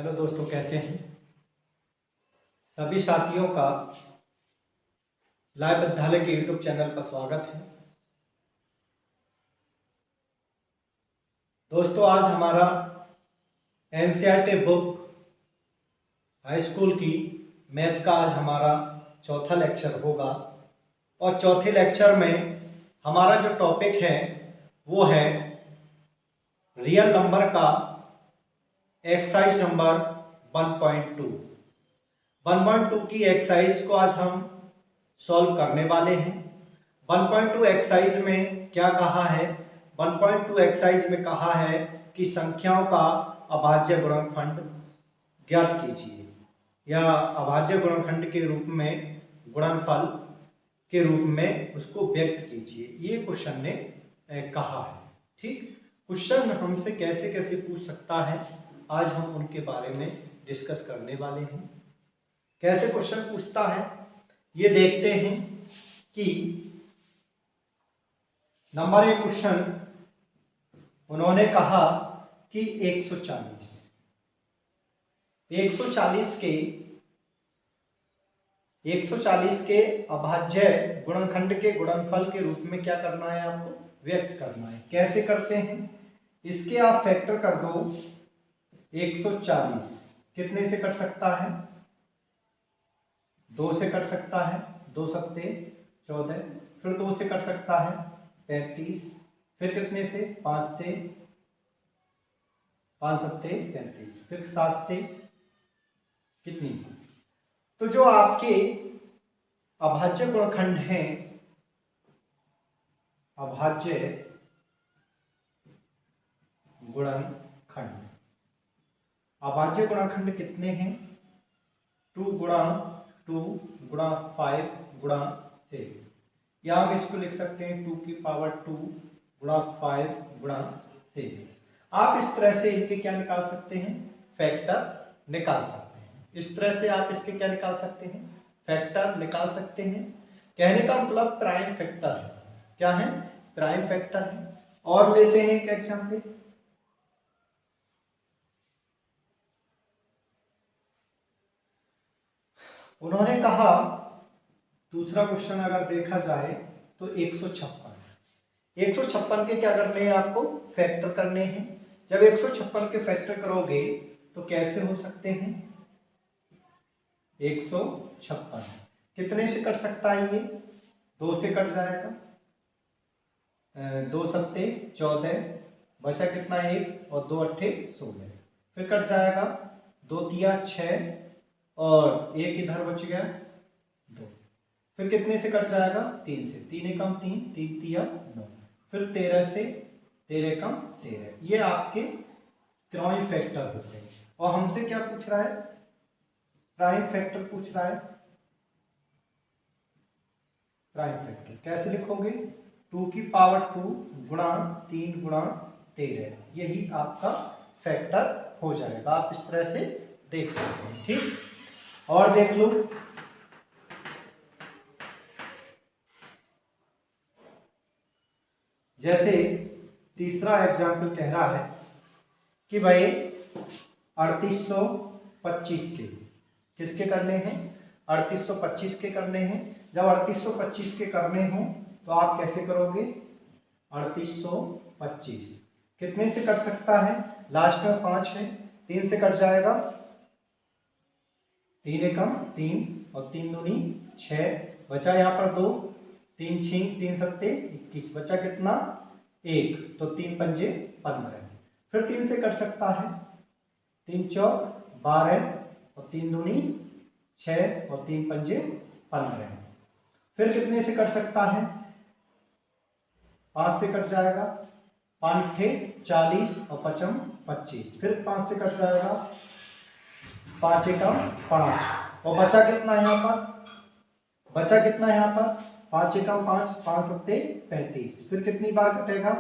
Hello दोस्तों, कैसे हैं सभी साथियों का लाइव विद्यालय के यूट्यूब चैनल पर स्वागत है। दोस्तों, आज हमारा एनसीईआरटी बुक हाई स्कूल की मैथ का आज हमारा चौथा लेक्चर होगा और चौथे लेक्चर में हमारा जो टॉपिक है वो है रियल नंबर का एक्सरसाइज नंबर 1.2। 1.2 की एक्सरसाइज को आज हम सॉल्व करने वाले हैं। 1.2 एक्सरसाइज में क्या कहा है? 1.2 एक्सरसाइज में कहा है कि संख्याओं का अभाज्य गुणनखंड ज्ञात कीजिए या अभाज्य गुणनखंड के रूप में गुणनफल के रूप में उसको व्यक्त कीजिए। ये क्वेश्चन ने कहा है। ठीक, क्वेश्चन हमसे कैसे कैसे पूछ सकता है, आज हम उनके बारे में डिस्कस करने वाले हैं। कैसे क्वेश्चन पूछता है ये देखते हैं कि नंबर 1 क्वेश्चन उन्होंने कहा कि 140 के अभाज्य गुणनखंड के गुणनफल के रूप में क्या करना है, आपको व्यक्त करना है। कैसे करते हैं? इसके आप फैक्टर कर दो। 140 कितने से कट सकता है? 2 से कट सकता है, 2 सत्ते 14, फिर 2 से कट सकता है 35, फिर कितने से? 5 से, 5 सत्ते 35, फिर 7 से कितनी? तो जो आपके अभाज्य गुणनखंड हैं, अभाज्य गुणनखंड, अभाज्य गुणनखंड कितने हैं? 2 गुणा 2 गुणा 5 गुणा 6, या हम इसको लिख सकते हैं 2 की पावर 2 गुणा 5 गुणा 6। आप इस तरह से इनके क्या निकाल सकते हैं? फैक्टर निकाल सकते हैं। इस तरह से आप इसके क्या निकाल सकते हैं? फैक्टर निकाल सकते हैं। कहने का मतलब प्राइम फैक्टर है। क्या है? प्राइम फैक्टर है। और लेते हैं एक एग्जाम्पल। उन्होंने कहा, दूसरा क्वेश्चन अगर देखा जाए तो 156 के क्या करने हैं? आपको फैक्टर करने हैं। जब 156 के फैक्टर करोगे तो कैसे हो सकते हैं? 156 कितने से कट सकता है? ये 2 से कट जाएगा, 2 सत्ते 14, बचा कितना? 1 और 2 अट्ठे 16, फिर कट जाएगा 2 तिया 6 और 1 इधर बच गया 2, फिर कितने से कट जाएगा? 3 से, 3 एकम 3, 3 तिया 9, फिर 13 से, 13 एकम 13। ये आपके प्राइम फैक्टर होते हैं। और हमसे क्या पूछ रहा है? प्राइम फैक्टर पूछ रहा है। प्राइम फैक्टर कैसे लिखोगे? 2 की पावर 2 गुणा 3 गुणा 13, यही आपका फैक्टर हो जाएगा। आप इस तरह से देख सकते हैं। ठीक, और देख लो, जैसे तीसरा एग्जाम्पल कह रहा है कि भाई 3825 के किसके करने हैं? 3825 के करने हैं। जब 3825 के करने हों तो आप कैसे करोगे? 3825 कितने से कट सकता है? लास्ट में 5 है, 3 से कट जाएगा, 3 एकम 3 और 3 दूनी 6, बचा यहाँ पर 2, 3 छीन 3 सत्ते 21, बचा कितना? 1, तो 3 पंजे 15, फिर 3 से कट सकता है, 3 चौक 12 और 3 दूनी 6 और 3 पंजे 15, फिर कितने से कट सकता है? 5 से कट जाएगा, 5 थे 40 और 5 25, फिर 5 से कट जाएगा, 5 एकम 5 और बचा कितना यहाँ पर? बचा कितना यहाँ पर? 5 एकम 5, 5 सत्ते 35, फिर कितनी बार कटेगा?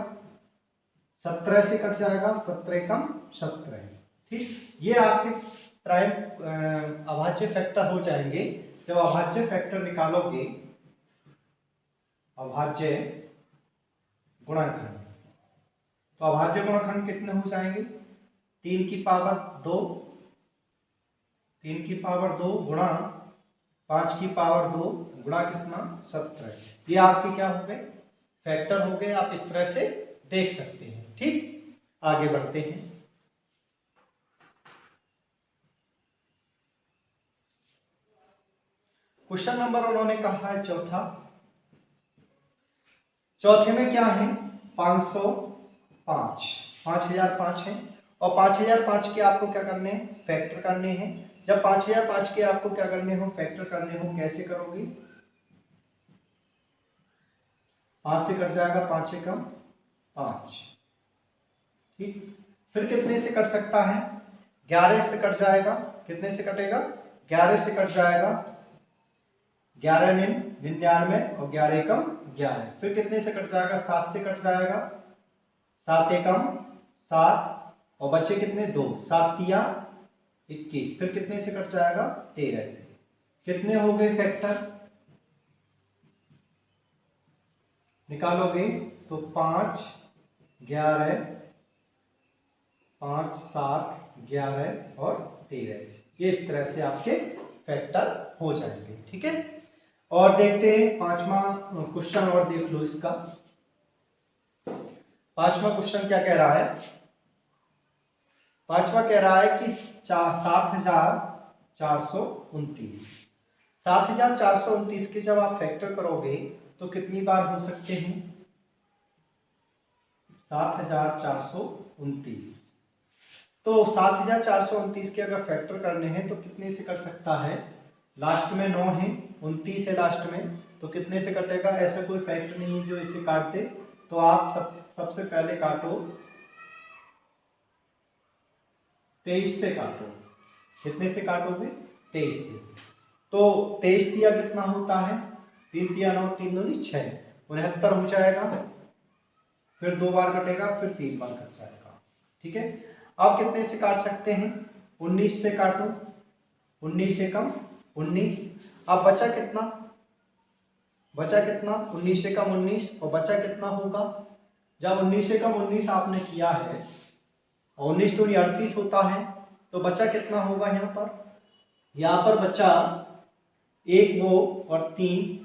17 से कट जाएगा, 17 एकम 17। ठीक, ये आपके प्राइम अभाज्य फैक्टर हो जाएंगे। जब अभाज्य फैक्टर निकालोगे, अभाज्य गुणनखंड, तो अभाज्य गुणनखंड कितने हो जाएंगे? 3 की पावर 2 3 की पावर 2 गुणा 5 की पावर 2 गुणा कितना 17। ये आपके क्या हो गए, फैक्टर हो गए। आप इस तरह से देख सकते हैं। ठीक, आगे बढ़ते हैं। क्वेश्चन नंबर उन्होंने कहा है चौथा। चौथे में क्या है, 505, 5005 है और 5005 के आपको क्या करने हैं, फैक्टर करने हैं। जब 5005 के आपको क्या करने हो, फैक्टर करने हो, कैसे करोगे, 5 से कट जाएगा, 5 से कम 5। ठीक, फिर कितने से कट सकता है, 11 से कट जाएगा। कितने से कटेगा, 11 से कट जाएगा, 11 निन 99 और 11 एकम 11। फिर कितने से कट जाएगा, 7 से कट जाएगा, 7 एकम 7 और बचे कितने 2, 7 तिया 21। फिर कितने से कट जाएगा, 13 से। कितने हो गए फैक्टर, निकालोगे तो 5 11 5 7 11 और 13, ये इस तरह से आपके फैक्टर हो जाएंगे। ठीक है, और देखते हैं पांचवा क्वेश्चन और देख लो इसका। पांचवा क्वेश्चन क्या कह रहा है, पांचवा कह रहा है कि 7429, 7429 के जब आप फैक्टर करोगे तो कितनी बार हो सकते हैं, 7429। तो 7429 के अगर फैक्टर करने हैं तो कितने से कर सकता है, लास्ट में 9 है, 29 है लास्ट में, तो कितने से कटेगा, ऐसा कोई फैक्टर नहीं है जो इसे काट दे। तो आप सबसे पहले काटो, 23 से काटो। कितने से काटोगे, 23 से। तो 23 तिया कितना होता है, 3 तिया 9, 3 दूनी 6, 69 हो जाएगा। फिर 2 बार कटेगा, फिर 3 बार कट जाएगा। ठीक है, अब कितने से काट सकते हैं, 19 से काटो, 19 से कम 19। अब बचा कितना, बचा कितना, 19 से कम 19 और बचा कितना होगा, जब 19 से कम 19 आपने किया है और 19 दूनी 38 होता है, तो बचा कितना होगा, यहाँ पर बचा 1 वो और 3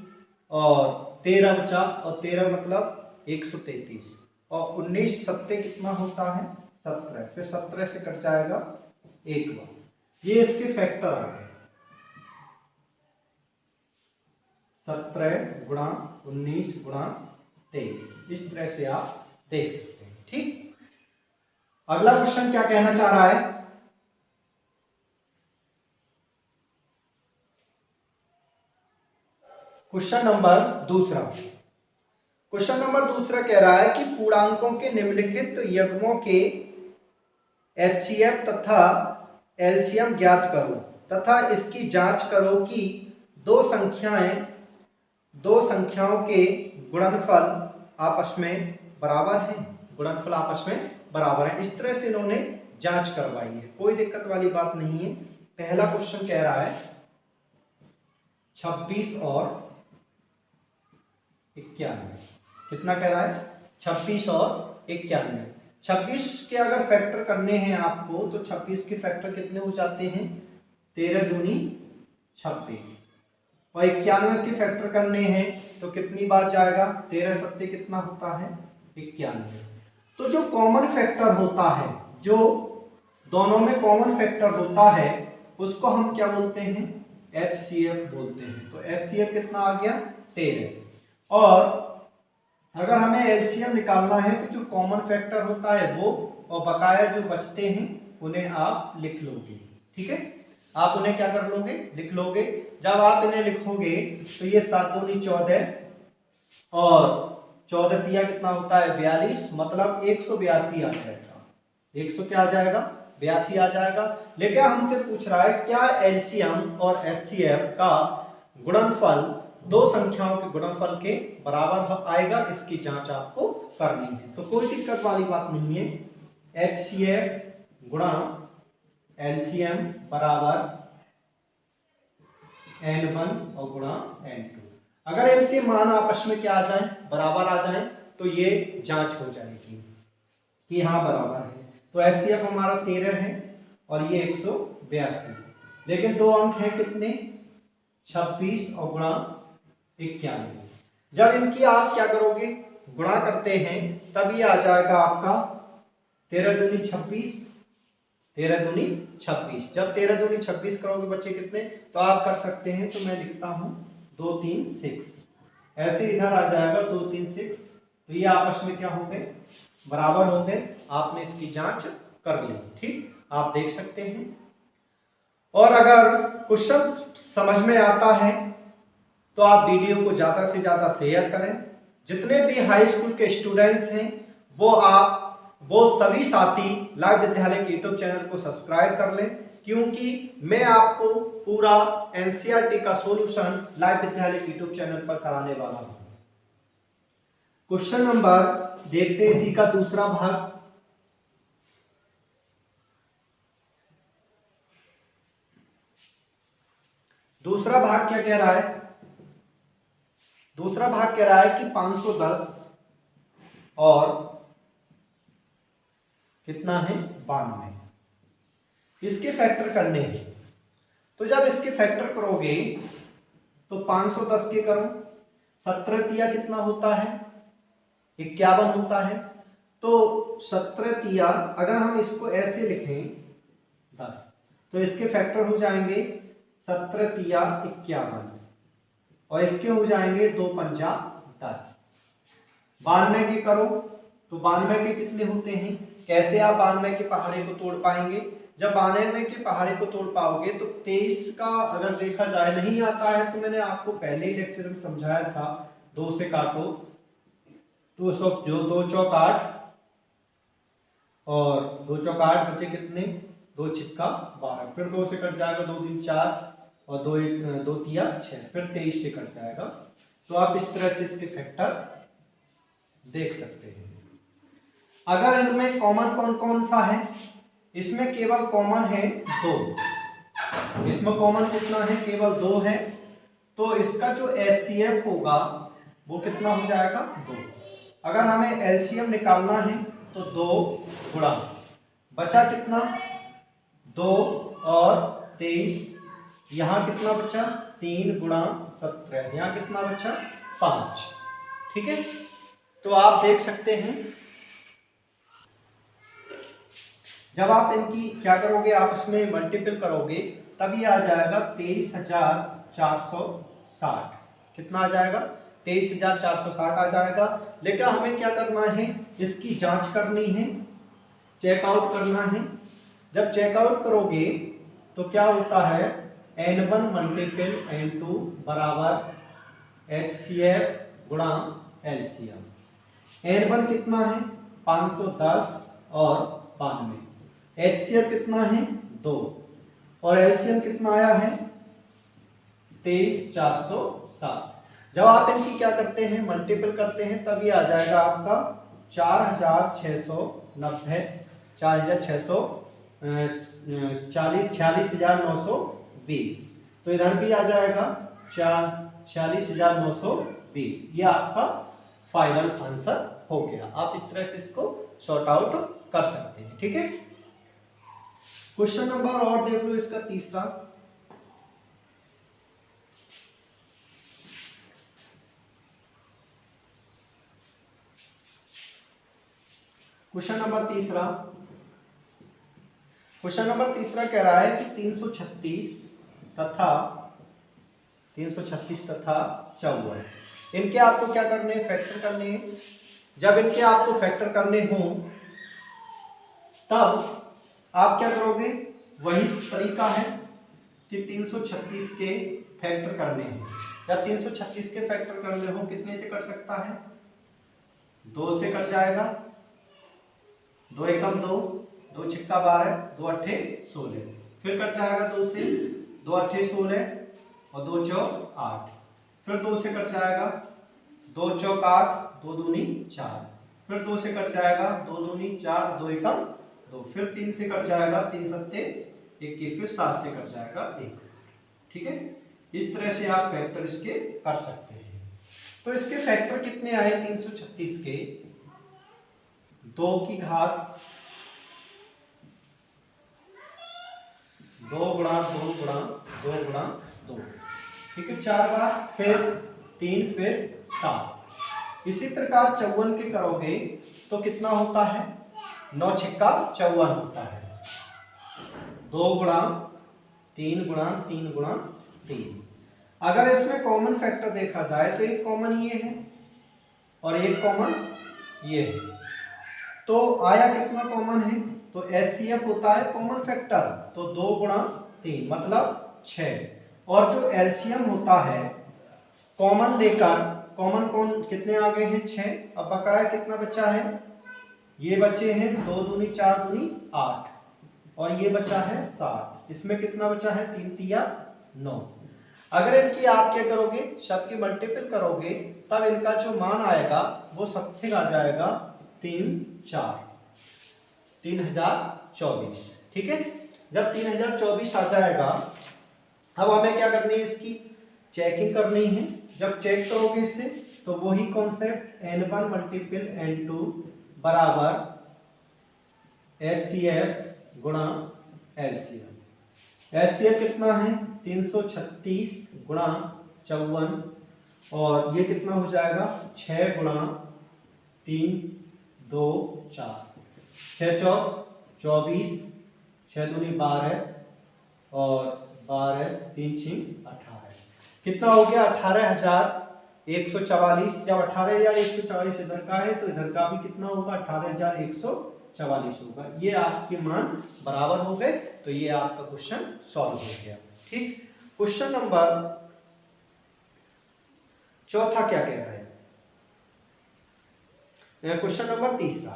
और 13 बचा, और 13 मतलब 133 और 19 सत्ते कितना होता है, 17। फिर 17 से कट जाएगा 1 बार। ये इसके फैक्टर आ गए, 17 गुणा 19 गुणा 23। इस तरह से आप देख सकते हैं। ठीक, अगला क्वेश्चन क्या कहना चाह रहा है, क्वेश्चन नंबर दूसरा। क्वेश्चन नंबर दूसरा कह रहा है कि पूर्णांकों के निम्नलिखित युग्मों के HCF तथा LCM ज्ञात करो तथा इसकी जांच करो कि दो संख्याओं के गुणनफल आपस में बराबर हैं, गुणनफल आपस में बराबर है। इस तरह से इन्होंने जांच करवाई है, कोई दिक्कत वाली बात नहीं है। पहला क्वेश्चन कह रहा है 26 और 91, कितना कह रहा है, 26 और 91। 26 के अगर फैक्टर करने हैं आपको तो 26 के फैक्टर कितने हो जाते हैं, 13 दूनी 26 और 91 के फैक्टर करने हैं तो कितनी बार जाएगा, 13 सत्ते कितना होता है, 91। तो जो कॉमन फैक्टर होता है, जो दोनों में कॉमन फैक्टर होता है, उसको हम क्या बोलते हैं, HCF बोलते हैं। तो HCF कितना आ गया, 13। और अगर हमें LCM निकालना है तो जो कॉमन फैक्टर होता है वो, और बकाया जो बचते हैं उन्हें आप लिख लोगे। ठीक है, आप उन्हें क्या कर लोगे, लिख लोगे। जब आप इन्हें लिखोगे तो ये 7 दूनी 14 और 14 तिया कितना होता है, 42, मतलब 182 आ जाएगा। 100 क्या आ जाएगा, 82 आ जाएगा। लेकिन हमसे पूछ रहा है क्या LCM और HCF का गुणनफल दो संख्याओं के गुणनफल के बराबर आएगा, इसकी जांच आपको करनी है। तो कोई दिक्कत वाली बात नहीं है, HCF गुणा LCM बराबर N1 और गुणा N2। अगर इनके मान आपस में क्या आ जाए, बराबर आ जाए, तो ये जांच हो जाएगी कि हाँ बराबर है। तो HCF हमारा 13 है और ये 182। लेकिन 2 अंक हैं कितने, 26 और गुणा 91। जब इनकी आप क्या करोगे, गुणा करते हैं, तब ये आ जाएगा आपका 13 दूनी 26, 13 दूनी 26। जब 13 दूनी 26 करोगे बच्चे कितने, तो आप कर सकते हैं, तो मैं लिखता हूं 2 3 6, ऐसे इधर आ जाएगा 2 3 6। तो ये आपस में क्या हो गए, बराबर हो गए। आपने इसकी जांच कर ली, ठीक, आप देख सकते हैं। और अगर क्वेश्चन समझ में आता है तो आप वीडियो को ज़्यादा से ज़्यादा शेयर करें। जितने भी हाई स्कूल के स्टूडेंट्स हैं वो सभी साथी लाइव विद्यालय के यूट्यूब चैनल को सब्सक्राइब कर लें, क्योंकि मैं आपको पूरा एनसीईआरटी का सॉल्यूशन लाइव विद्यालय के यूट्यूब चैनल पर कराने वाला हूं। क्वेश्चन नंबर देखते हैं इसी का दूसरा भाग। दूसरा भाग क्या कह रहा है, दूसरा भाग कह रहा है कि 510 और कितना है 92, इसके फैक्टर करने हैं। तो जब इसके फैक्टर करोगे तो 510 के करो, 17 तिया कितना होता है, 51 होता है। तो 17 तिया अगर हम इसको ऐसे लिखें 10, तो इसके फैक्टर हो जाएंगे 17 तिया 51, और इसके हो जाएंगे 2 पंजा 10। 92 के करो, तो 92 के कितने होते हैं, कैसे आप 92 के पहाड़े को तोड़ पाएंगे। जब 92 के पहाड़े को तोड़ पाओगे तो 23 का अगर देखा जाए नहीं आता है, तो मैंने आपको पहले ही लेक्चर में समझाया था, 2 से काटो, 2 चौक 8 और 2 चौक 8 बचे कितने, 2 छिक्का 12, फिर 2 से कट जाएगा, 2 3 4 और 2 तिया 6, फिर 23 से कट जाएगा। तो आप इस तरह से इसके फैक्टर देख सकते हैं। अगर इनमें कॉमन कौन कौन सा है, इसमें केवल कॉमन है 2, इसमें कॉमन कितना है, केवल 2 है। तो इसका जो एचसीएफ होगा वो कितना हो जाएगा, 2। अगर हमें एलसीएम निकालना है तो 2 गुणा, बचा कितना 2 और 23, यहाँ कितना बचा 3 गुणा 17, यहाँ कितना बचा 5, ठीक है। तो आप देख सकते हैं, जब आप इनकी क्या करोगे, आप इसमें मल्टीपल करोगे तब ये आ जाएगा 23,460। कितना आ जाएगा, 23,460 आ जाएगा। लेकिन हमें क्या करना है, इसकी जांच करनी है, चेकआउट करना है। जब चेकआउट करोगे तो क्या होता है, n1 मल्टीपल n2 बराबर HCF गुणा LCM। n1 कितना है 510 और 92, HCF कितना है 2, और LCM कितना आया है 23,460। जब आप इनकी क्या करते हैं, मल्टीपल करते हैं, तब ये आ जाएगा आपका 4,690, 46,920। तो इधर भी आ जाएगा 46,920। ये आपका फाइनल आंसर हो गया। आप इस तरह से इसको सॉर्ट आउट कर सकते हैं, ठीक है। क्वेश्चन नंबर और देख लो, इसका तीसरा। क्वेश्चन नंबर तीसरा, क्वेश्चन नंबर तीसरा कह रहा है कि 336 तथा 54, इनके आपको क्या करने हैं, फैक्टर करने हैं। जब इनके आपको फैक्टर करने हों तब आप क्या करोगे, वही तरीका है कि 336 के फैक्टर करने हैं। जब 336 के फैक्टर करने हो, कितने से कर सकता है, 2 से कट जाएगा, 2 एकम 2, 2 छिक्का 12, 2 अट्ठे 16, फिर कट जाएगा 2 से, 2 अट्ठे 16 और 2 चौक 8, फिर 2 से कट जाएगा, 2 चौक 8, 2 दूनी 4, फिर 2 से कट जाएगा, 2 दूनी 4, 2 एकम 2, फिर 3 से कट जाएगा, 3 सत्ते 21, फिर 7 से कट जाएगा 1, ठीक है। इस तरह से आप फैक्टर इसके कर सकते हैं। तो इसके फैक्टर कितने आए 336 के, 2 की घात 2 गुणा 2 गुणा 2 गुणा 2, ठीक है 4 बार, फिर 3, फिर 7। इसी प्रकार 54 के करोगे तो कितना होता है, 9 छक्का 54 होता है। 2 गुणा 3 गुणा 3 गुणा 3। अगर इसमें कॉमन फैक्टर देखा जाए तो एक कॉमन ये है और एक कॉमन ये है, तो आया कितना कॉमन है, तो एचसीएफ होता है कॉमन फैक्टर, तो 2 गुणा 3 मतलब 6। और जो एलसीएम होता है कॉमन लेकर, कॉमन कौन कितने आ गए हैं 6, अब बकाया कितना बचा है, ये बचे हैं 2 दूनी 4 दूनी 8 और ये बचा है 7। इसमें कितना बचा है, 3 तिया 9। अगर इनकी आप क्या करोगे, सबकी मल्टीपल करोगे, तब इनका जो मान आएगा वो समथिंग आ जाएगा 3024, ठीक है। जब 3024 आ जाएगा, अब हमें क्या करनी है, इसकी चेकिंग करनी है। जब चेक करोगे इससे तो वही कॉन्सेप्ट n1 मल्टीपल n2 बराबर HCF गुणा LCM। HCF कितना है 336 गुणा 54 और ये कितना हो जाएगा 6 गुणा 3 2 4, 6 चौक 24, 6 दूनी 12 और 12 3 6 18, कितना हो गया 18,144। जब 18,144 इधर का है तो इधर का भी कितना होगा 18,144 होगा। ये आपके मान बराबर हो गए, तो ये आपका क्वेश्चन सॉल्व हो गया, ठीक। क्वेश्चन नंबर चौथा क्या कह रहा है, क्वेश्चन नंबर तीसरा।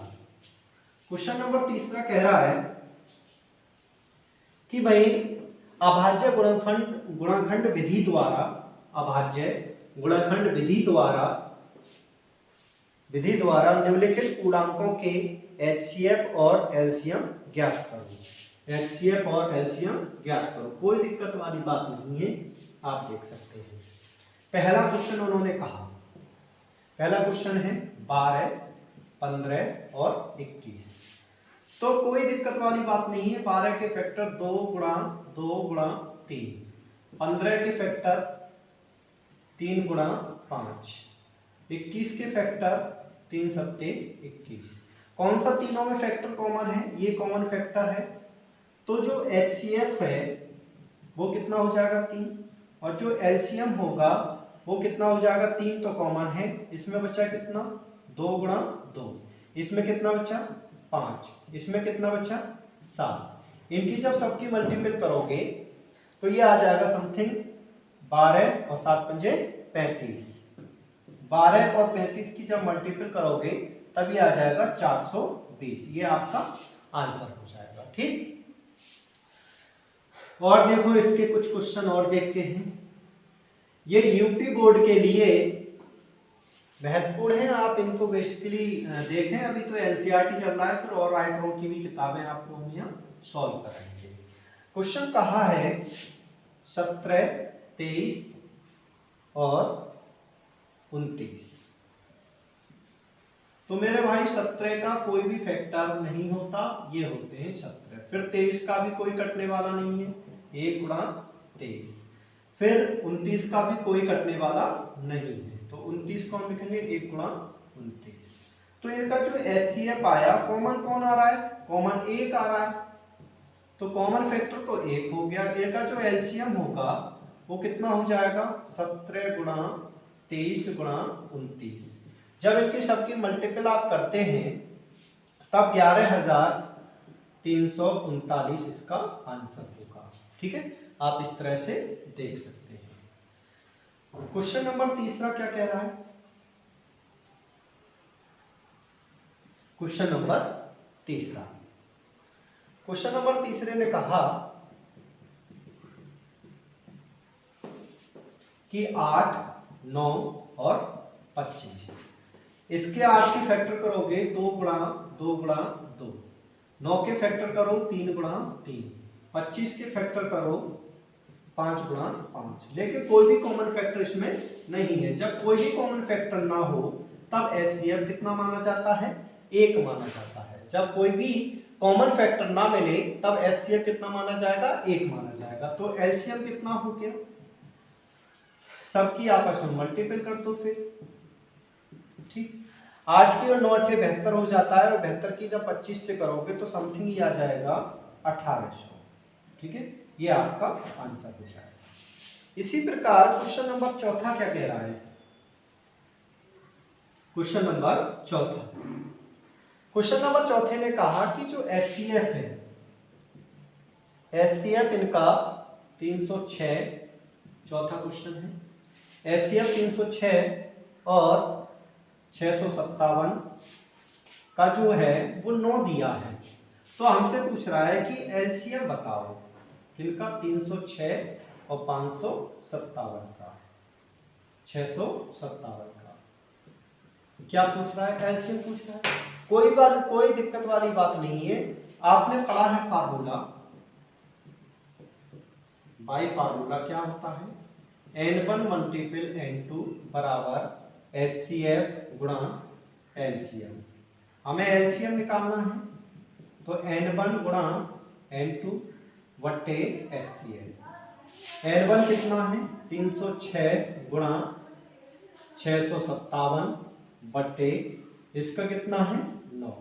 क्वेश्चन नंबर तीसरा कह रहा है कि भाई अभाज्य गुणनखंड विधि द्वारा, अभाज्य गुणनखंड विधि द्वारा निम्नलिखित पूर्णांकों के HCF और LCM ज्ञात करो। HCF और LCM ज्ञात करो, कोई दिक्कत वाली बात नहीं है, आप देख सकते हैं। पहला क्वेश्चन उन्होंने कहा, पहला क्वेश्चन है 12, 15 और 21, तो कोई दिक्कत वाली बात नहीं है। 12 के फैक्टर 2 गुणा 2 गुणा 3, 15 के फैक्टर 3 गुणा 5, 21 के फैक्टर 3 सत्ते 21। कौन सा तीनों में फैक्टर कॉमन है, ये कॉमन फैक्टर है, तो जो HCF है वो कितना हो जाएगा 3 और जो LCM होगा वो कितना हो जाएगा 3 तो कॉमन है। इसमें बचा कितना 2 गुणा 2, इसमें कितना बचा 5, इसमें कितना बचा 7। इनकी जब सबकी मल्टीपल करोगे तो ये आ जाएगा समथिंग 12 और 7 पंजे 35। 12 और 35 की जब मल्टीपल करोगे तब ये आ जाएगा 420, ये आपका आंसर हो जाएगा, ठीक। और देखो इसके कुछ क्वेश्चन और देखते हैं। ये यूपी बोर्ड के लिए महत्वपूर्ण है, आप इनको बेसिकली देखें। अभी तो एनसीईआरटी चल रहा है, फिर और राइटरों की भी किताबें आपको हम यहाँ सॉल्व कराएंगे। क्वेश्चन कहा है 17, 23 और 29, तो मेरे भाई 17 का कोई भी फैक्टर नहीं होता, ये होते हैं 17। फिर 23 का भी कोई कटने वाला नहीं है, 1 गुणा 23। फिर 29 का भी कोई कटने वाला नहीं है, तो 29 को हम लिखेंगे 1 गुणा 29। तो इनका जो HCF आया, कॉमन कौन आ रहा है, कॉमन 1 आ रहा है, तो कॉमन फैक्टर तो 1 हो गया। इनका जो LCM होगा वो कितना हो जाएगा 17 गुणा 23 गुणा 29। जब इनकी सबकी मल्टीपल आप करते हैं तब 11,339 इसका आंसर होगा, ठीक है। आप इस तरह से देख सकते हैं। क्वेश्चन नंबर तीसरा क्या कह रहा है, क्वेश्चन नंबर तीसरा, क्वेश्चन नंबर तीसरे ने कहा कि 8, 9 और 25, इसके 8 की फैक्टर करोगे 2 गुणा 2 गुणा 2, 9 के फैक्टर करो 3 गुणा 3, 25 के फैक्टर करो 5 गुणा 5, लेकिन कोई भी कॉमन फैक्टर इसमें नहीं है। जब कोई भी कॉमन फैक्टर ना हो तब HCF कितना माना जाता है, 1 माना जाता है। जब कोई भी कॉमन फैक्टर ना मिले तब एचसीएफ कितना माना जाएगा, 1 माना जाएगा। तो एलसीएम कितना हो गया, सबकी आपस में मल्टीपल कर दो फिर, ठीक। 8 की और 9 8 72 हो जाता है, और 72 की जब 25 से करोगे तो समथिंग ही आ जाएगा 1800, ठीक है। ये आपका आंसर हो जाएगा। इसी प्रकार क्वेश्चन नंबर चौथा क्या कह रहा है, क्वेश्चन नंबर चौथा, क्वेश्चन नंबर चौथे ने कहा कि जो एचसीएफ है, एचसीएफ इनका 306, चौथा क्वेश्चन है, एचसीएफ 306 और 657 का जो है वो 9 दिया है। तो हमसे पूछ रहा है कि एलसीएम बताओ किनका, 306 और 557 का, 657 का। क्या पूछ रहा है, एलसीएम पूछ रहा है। कोई दिक्कत वाली बात नहीं है, आपने पढ़ा है फार्मूला, बाय फार्मूला क्या होता है, n1 मल्टीपल n2 बराबर एचसीएफ गुणा एलसीएम। हमें एलसीएम निकालना है, तो n1 गुणा n2 बट्टे एचसीएफ। n1 कितना है, 306 गुणा 657 बट्टे इसका कितना है 9,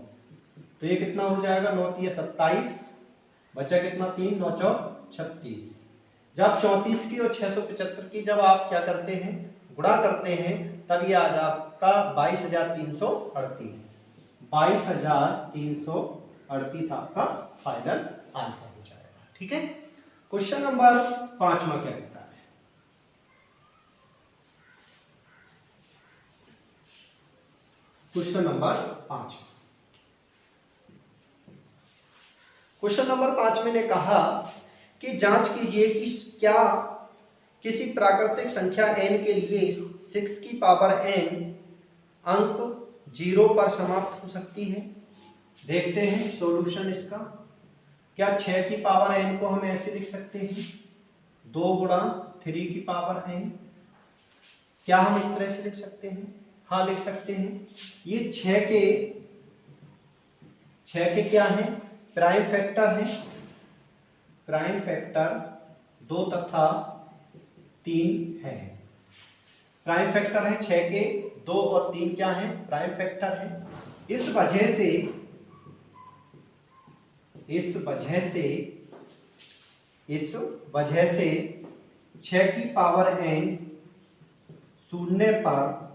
तो ये कितना हो जाएगा, 9 3 27, बचा कितना 3 9 4 36। जब 34 की और 675 की जब आप क्या करते हैं, गुणा करते हैं, तब ये आ जाता 22,338, 22,338 आपका फाइनल आंसर हो जाएगा, ठीक है। क्वेश्चन नंबर 5वां क्या कहता है, क्वेश्चन नंबर 5, क्वेश्चन नंबर 5 में ने कहा कि जांच कीजिए कि क्या किसी प्राकृतिक संख्या n के लिए 6 की पावर n अंक 0 पर समाप्त हो सकती है। देखते हैं सॉल्यूशन इसका। क्या 6 की पावर n को हम ऐसे लिख सकते हैं, 2 गुणा 3 की पावर n, क्या हम इस तरह से लिख सकते हैं, हाँ लिख सकते हैं। ये 6 के क्या है, प्राइम फैक्टर है, प्राइम फैक्टर 2 तथा 3 है, प्राइम फैक्टर है 6 के, 2 और 3 क्या है, प्राइम फैक्टर है। इस वजह से 6 की पावर n शून्य पर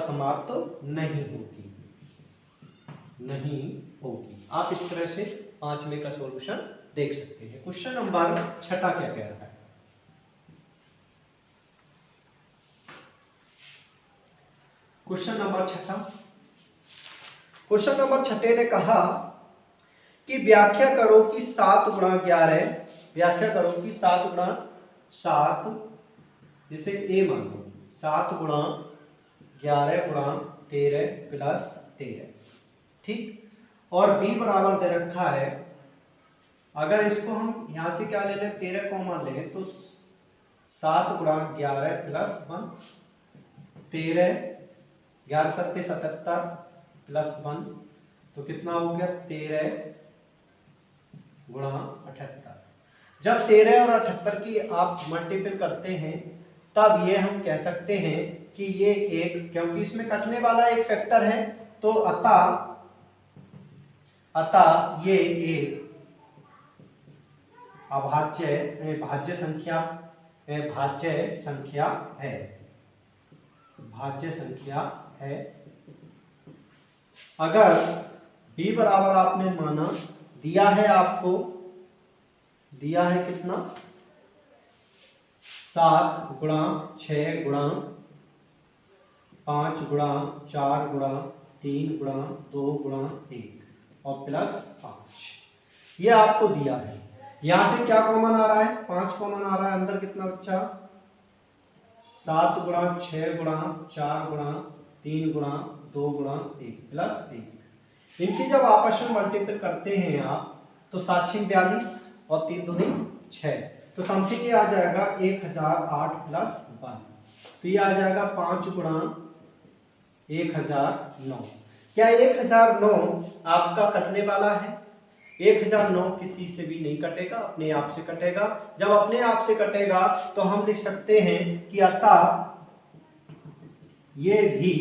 समाप्त नहीं होगी। आप इस तरह से 5वें का सॉल्यूशन देख सकते हैं। क्वेश्चन नंबर 6 क्या कह रहा है, क्वेश्चन नंबर 6 ने कहा कि व्याख्या करो कि 7 गुणा 7 जिसे a मानो, 7 गुणा 11 गुणा 13 प्लस 13, ठीक। और b बराबर दे रखा है, अगर इसको हम यहां से क्या ले लें, 13 कॉमन लें तो 7 गुणा 11 प्लस 1, 13 11 7 77 प्लस 1, तो कितना हो गया 13 गुणा 78। जब 13 और 78 की आप मल्टीपल करते हैं तब ये हम कह सकते हैं कि ये एक, क्योंकि इसमें कटने वाला एक फैक्टर है, तो अतः ये एक भाज्य संख्या है। अगर b बराबर आपने माना, दिया है आपको, दिया है कितना 7 गुणा 6 गुणा 5 गुणा 4 गुणा 3 गुणा 2 गुणा 1 और प्लस 5, ये आपको दिया है। यहां से क्या कॉमन आ रहा है, 5 कॉमन आ रहा है, अंदर कितना बच्चा 7 गुणा 6 गुणा 4 गुणा 3 गुणा 2 गुणा 1 प्लस 1। इनकी जब आपस में मल्टीपल करते हैं आप, तो 7 6 42 और 3 दूनी 6, तो समथिंग ये आ जाएगा 1008 प्लस 1, तो ये आ जाएगा 5 गुणा 1009। क्या 1009 आपका कटने वाला है? 1009 किसी से भी नहीं कटेगा, अपने आप से कटेगा। जब अपने आप से कटेगा तो हम लिख सकते हैं कि अतः ये भी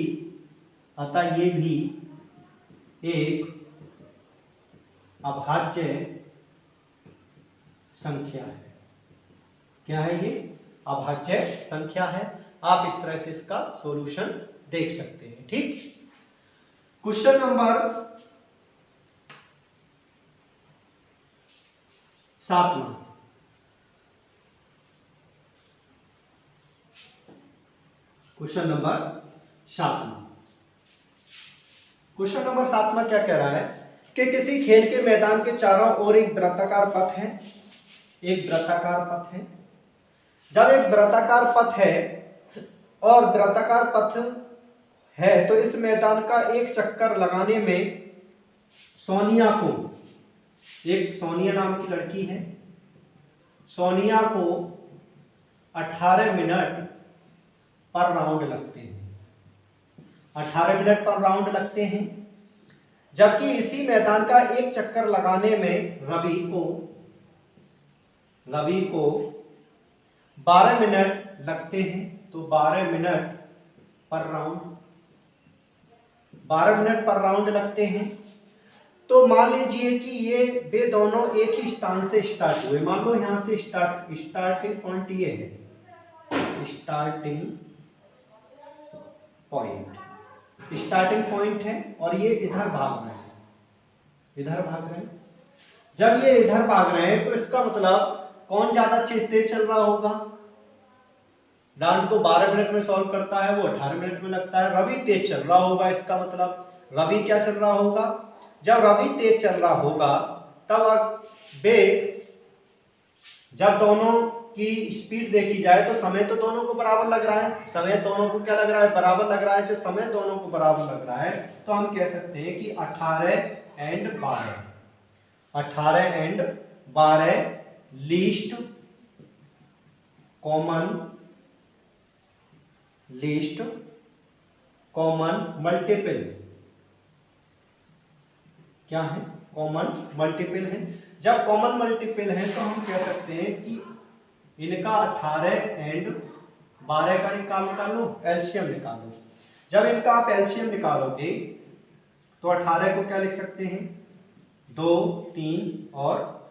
एक अभाज्य संख्या है। क्या है ये? अभाज्य संख्या है। आप इस तरह से इसका सॉल्यूशन देख सकते हैं। ठीक, क्वेश्चन नंबर 7वां। क्वेश्चन नंबर 7वां। क्वेश्चन नंबर 7वां क्या कह रहा है कि किसी खेल के मैदान के चारों ओर एक वृत्ताकार पथ है। एक वृत्ताकार पथ है। जब एक वृत्ताकार पथ है और वृत्ताकार पथ है तो इस मैदान का एक चक्कर लगाने में सोनिया को, एक सोनिया नाम की लड़की है, सोनिया को 18 मिनट पर राउंड लगते हैं। 18 मिनट पर राउंड लगते हैं। जबकि इसी मैदान का एक चक्कर लगाने में रवि को 12 मिनट लगते हैं। तो 12 मिनट पर राउंड लगते हैं। तो मान लीजिए कि ये वे दोनों एक ही स्थान से स्टार्ट हुए। मान लो यहां से स्टार्टिंग पॉइंट ये है, स्टार्टिंग पॉइंट है और ये इधर भाग रहे हैं। जब ये इधर भाग रहे हैं तो इसका मतलब कौन ज्यादा तेज चल रहा होगा? डांट को 12 मिनट में सॉल्व करता है, वो 18 मिनट में लगता है। रवि तेज चल रहा होगा। इसका मतलब रवि क्या चल रहा होगा? जब रवि तेज चल रहा होगा तब जब दोनों की स्पीड देखी जाए तो समय तो दोनों को बराबर लग रहा है। समय दोनों को क्या लग रहा है? बराबर लग रहा है। जब समय दोनों को बराबर लग रहा है तो हम कह सकते हैं कि 18 एंड 12 लीस्ट कॉमन मल्टीपल क्या है? कॉमन मल्टीपल है। जब कॉमन मल्टीपल है तो हम कह सकते हैं कि इनका 18 एंड 12 का निकालो, एलसीएम निकालो। जब इनका आप एलसीएम निकालोगे तो 18 को क्या लिख सकते हैं? 2, 3 और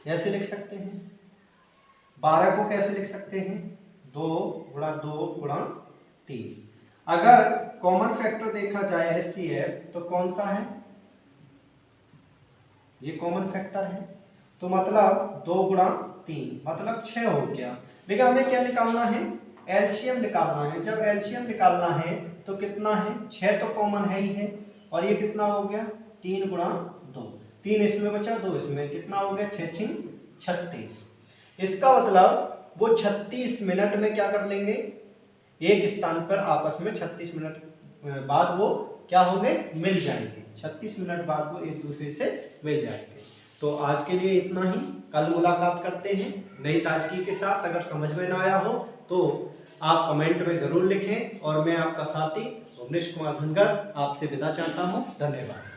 ऐसे लिख सकते हैं। 12 को कैसे लिख सकते हैं? 2 गुणा 2 गुणा 3। अगर कॉमन फैक्टर देखा जाए एचसीएफ तो कौन सा है? ये कॉमन फैक्टर है। तो मतलब 2 गुणा 3 मतलब 6 हो गया। लेकिन हमें क्या निकालना है? एलसीएम निकालना है। जब एलसीएम निकालना है तो कितना है? 6 तो कॉमन है ही है और ये कितना हो गया? 3 गुणा 2। 3 इसमें बचा, 2 इसमें, कितना हो गया? 6 6 36। इसका मतलब वो 36 मिनट में क्या कर लेंगे? एक स्थान पर आपस में 36 मिनट बाद वो क्या होंगे? मिल जाएंगे। 36 मिनट बाद वो एक दूसरे से मिल जाएंगे। तो आज के लिए इतना ही। कल मुलाकात करते हैं नई ताजगी के साथ। अगर समझ में ना आया हो तो आप कमेंट में जरूर लिखें और मैं आपका साथी भुवनेश कुमार धनगर आपसे विदा चाहता हूँ। धन्यवाद।